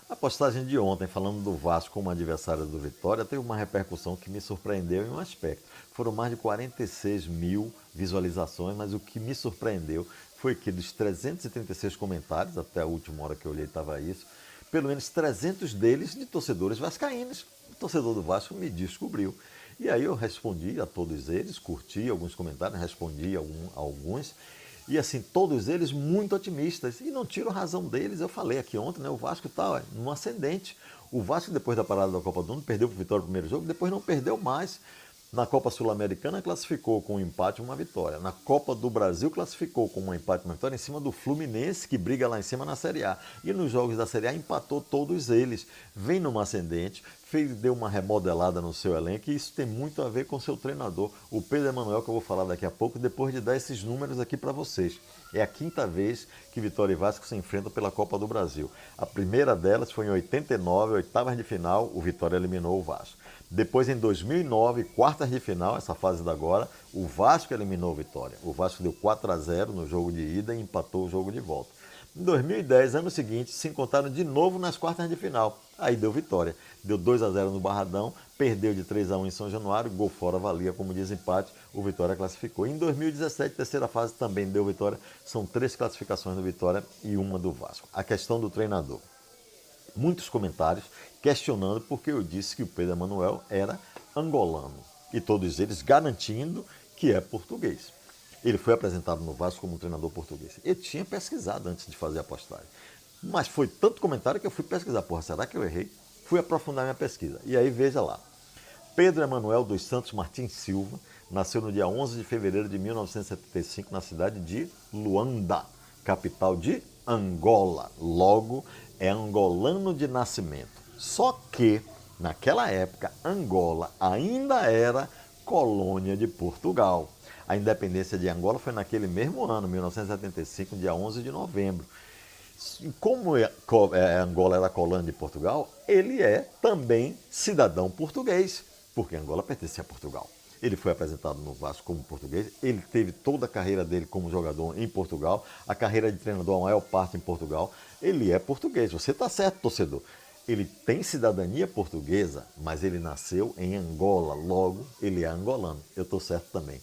A postagem de ontem, falando do Vasco como adversário do Vitória, teve uma repercussão que me surpreendeu em um aspecto. Foram mais de 46 mil visualizações, mas o que me surpreendeu foi que dos 336 comentários, até a última hora que eu olhei estava isso, pelo menos 300 deles de torcedores vascaínos. O torcedor do Vasco me descobriu. E aí eu respondi a todos eles, curti alguns comentários, respondi a alguns. E assim, todos eles muito otimistas. E não tiro a razão deles. Eu falei aqui ontem, né? O Vasco está num ascendente. O Vasco, depois da parada da Copa do Mundo, perdeu para o Vitória no primeiro jogo, depois não perdeu mais. Na Copa Sul-Americana classificou com um empate e uma vitória. Na Copa do Brasil classificou com um empate e uma vitória em cima do Fluminense, que briga lá em cima na Série A. E nos jogos da Série A empatou todos eles. Vem numa ascendente, deu uma remodelada no seu elenco e isso tem muito a ver com seu treinador, o Pedro Emanuel, que eu vou falar daqui a pouco, depois de dar esses números aqui para vocês. É a quinta vez que Vitória e Vasco se enfrentam pela Copa do Brasil. A primeira delas foi em 89, oitavas de final, o Vitória eliminou o Vasco. Depois, em 2009, quartas de final, essa fase da agora, o Vasco eliminou o Vitória. O Vasco deu 4-0 no jogo de ida e empatou o jogo de volta. Em 2010, ano seguinte, se encontraram de novo nas quartas de final. Aí deu vitória. Deu 2-0 no Barradão, perdeu de 3-1 em São Januário, gol fora valia como desempate, o Vitória classificou. Em 2017, terceira fase, também deu vitória. São 3 classificações do Vitória e uma do Vasco. A questão do treinador. Muitos comentários questionando porque eu disse que o Pedro Emanuel era angolano. E todos eles garantindo que é português. Ele foi apresentado no Vasco como um treinador português. Eu tinha pesquisado antes de fazer a postagem. Mas foi tanto comentário que eu fui pesquisar. Porra, será que eu errei? Fui aprofundar minha pesquisa. E aí, veja lá. Pedro Emanuel dos Santos Martins Silva nasceu no dia 11 de fevereiro de 1975 na cidade de Luanda, capital de Angola. Logo, é angolano de nascimento. Só que, naquela época, Angola ainda era colônia de Portugal. A independência de Angola foi naquele mesmo ano, 1975, dia 11 de novembro. Como Angola era colônia de Portugal, ele é também cidadão português, porque Angola pertencia a Portugal. Ele foi apresentado no Vasco como português, ele teve toda a carreira dele como jogador em Portugal, a carreira de treinador a maior parte em Portugal. Ele é português, você está certo, torcedor. Ele tem cidadania portuguesa, mas ele nasceu em Angola, logo ele é angolano. Eu estou certo também.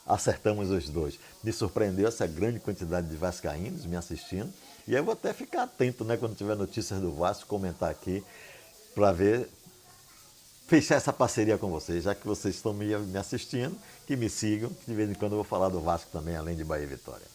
Acertamos os dois. Me surpreendeu essa grande quantidade de vascaínos me assistindo. E eu vou até ficar atento, né, quando tiver notícias do Vasco, comentar aqui, para ver, fechar essa parceria com vocês, já que vocês estão me assistindo, que me sigam, que de vez em quando eu vou falar do Vasco também, além de Bahia e Vitória.